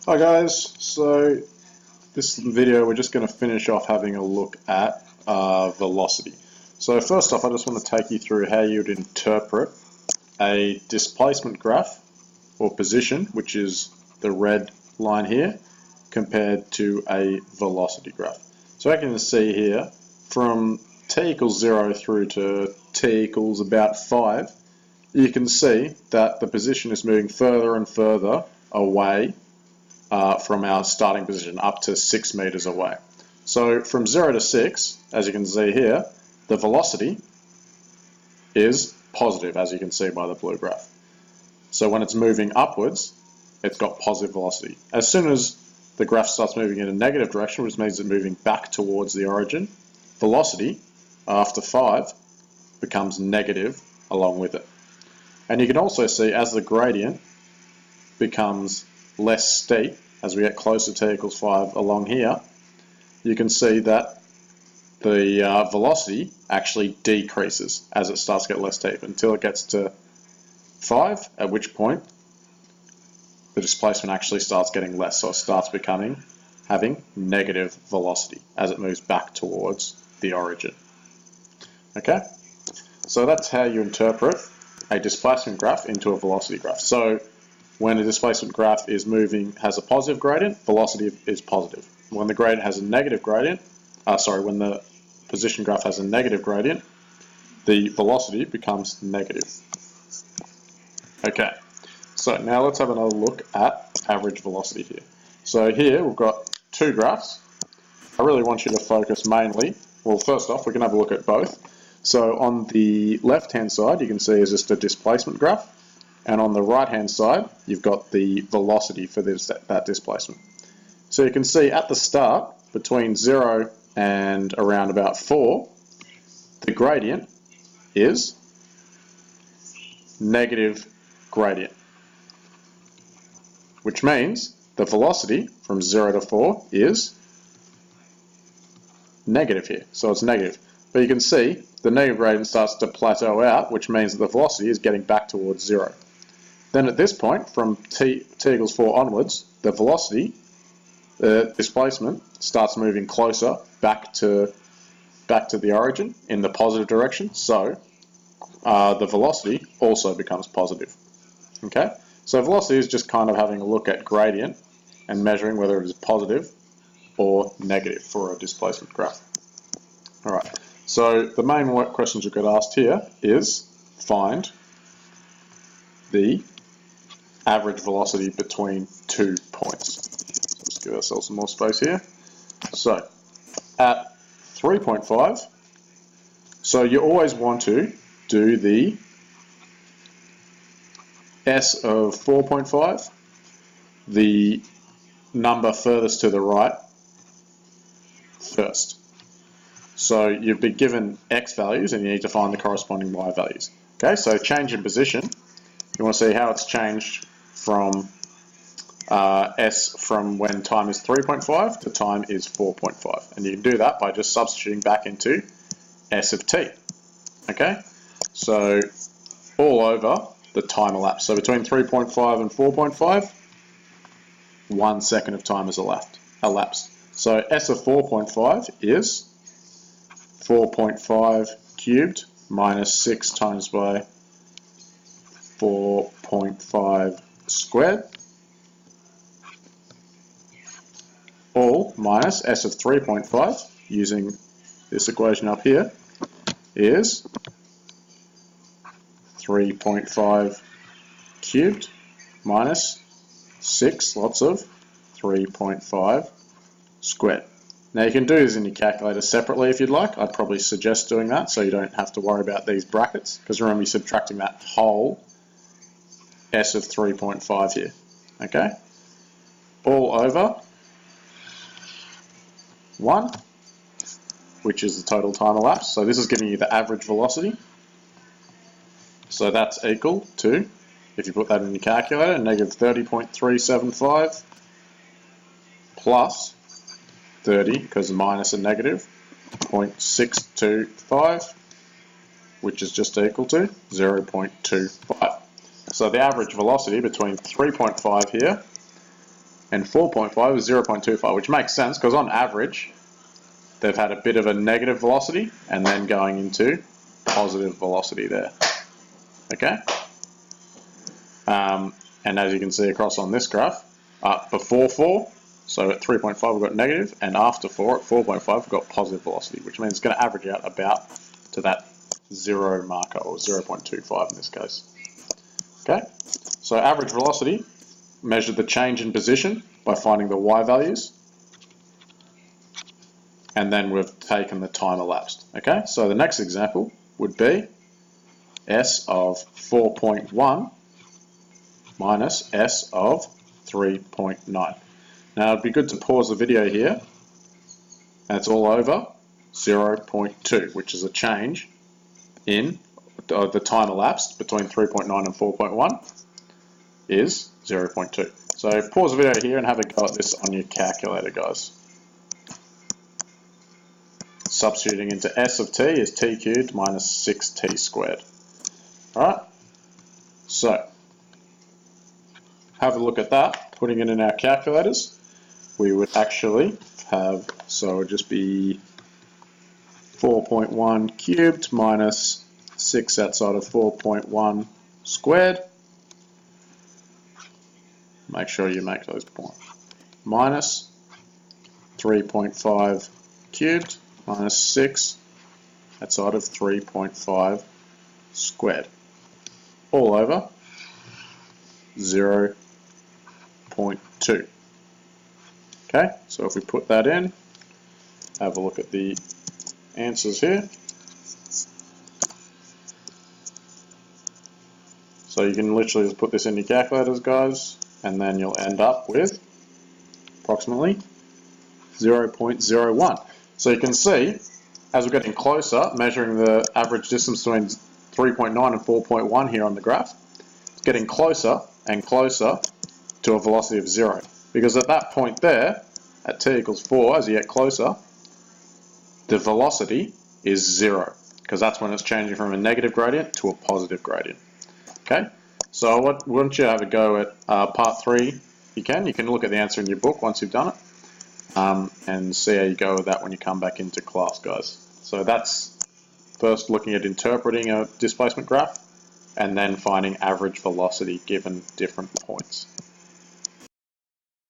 Hi guys, so this video we're just going to finish off having a look at velocity. So first off I just want to take you through how you'd interpret a displacement graph or position, which is the red line here, compared to a velocity graph. So I can see here from t equals 0 through to t equals about 5, you can see that the position is moving further and further away from our starting position, up to 6 meters away. So from 0 to 6, as you can see here, the velocity is positive, as you can see by the blue graph. So when it's moving upwards, it's got positive velocity. As soon as the graph starts moving in a negative direction, which means it's moving back towards the origin, velocity after 5 becomes negative along with it. And you can also see as the gradient becomes less steep, as we get closer to t equals 5 along here, you can see that the velocity actually decreases as it starts to get less steep until it gets to 5, at which point the displacement actually starts getting less, so it starts having negative velocity as it moves back towards the origin. Okay, so that's how you interpret a displacement graph into a velocity graph. So when a displacement graph is moving, has a positive gradient, velocity is positive. When the gradient has a negative gradient, when the position graph has a negative gradient, the velocity becomes negative. Okay, so now let's have another look at average velocity here. So here we've got two graphs. I really want you to focus mainly, well first off we can have a look at both. So on the left hand side you can see is just a displacement graph, and on the right hand side you've got the velocity for that displacement. So you can see at the start, between 0 and around about 4, the gradient is negative gradient, which means the velocity from 0 to 4 is negative here, so it's negative. But you can see the negative gradient starts to plateau out, which means that the velocity is getting back towards 0. Then at this point, from t equals 4 onwards, the velocity, the displacement, starts moving closer back to the origin in the positive direction, so the velocity also becomes positive. Okay, so velocity is just kind of having a look at gradient and measuring whether it is positive or negative for a displacement graph. Alright, so the main questions you get asked here is find the average velocity between 2 points. So let's give ourselves some more space here. So at 3.5, so you always want to do the S of 4.5, the number furthest to the right first. So you've been given X values and you need to find the corresponding Y values. Okay, so change in position, you want to see how it's changed from S from when time is 3.5 to time is 4.5. And you can do that by just substituting back into S of t. Okay, so all over the time elapsed. So between 3.5 and 4.5, 1 second of time has elapsed. So S of 4.5 is 4.5 cubed minus 6 times by 4.5 squared, all minus S of 3.5, using this equation up here, is 3.5 cubed minus 6 lots of 3.5 squared. Now you can do this in your calculator separately if you'd like. I'd probably suggest doing that so you don't have to worry about these brackets, because remember you're subtracting that whole S of 3.5 here. Okay? All over 1, which is the total time elapsed. So this is giving you the average velocity. So that's equal to, if you put that in your calculator, negative 30.375 plus 30, because minus and negative, 0.625, which is just equal to 0.25. So the average velocity between 3.5 here and 4.5 is 0.25, which makes sense because on average, they've had a bit of a negative velocity and then going into positive velocity there. Okay? And as you can see across on this graph, before 4, so at 3.5 we've got negative, and after 4 at 4.5 we've got positive velocity, which means it's going to average out about to that 0 marker, or 0.25 in this case. Okay? So average velocity, measure the change in position by finding the y values, and then we've taken the time elapsed. Okay? So the next example would be s of 4.1 minus s of 3.9. Now it'd be good to pause the video here, and it's all over 0.2, which is a change in the time elapsed between 3.9 and 4.1 is 0.2. So pause the video here and have a go at this on your calculator, guys. Substituting into s of t is t cubed minus 6t squared. Alright, so have a look at that. Putting it in our calculators, we would actually have, so it would just be 4.1 cubed minus 6 outside of 4.1 squared. Make sure you make those points. Minus 3.5 cubed minus 6 outside of 3.5 squared. All over 0.2. Okay, so if we put that in, have a look at the answers here. So you can literally just put this in your calculators, guys, and then you'll end up with approximately 0.01. So you can see, as we're getting closer, measuring the average distance between 3.9 and 4.1 here on the graph, it's getting closer and closer to a velocity of 0. Because at that point there, at t equals 4, as you get closer, the velocity is 0, because that's when it's changing from a negative gradient to a positive gradient. Okay, so I want you to have a go at part 3. You can look at the answer in your book once you've done it, and see how you go with that when you come back into class, guys. So that's first looking at interpreting a displacement graph, and then finding average velocity given different points.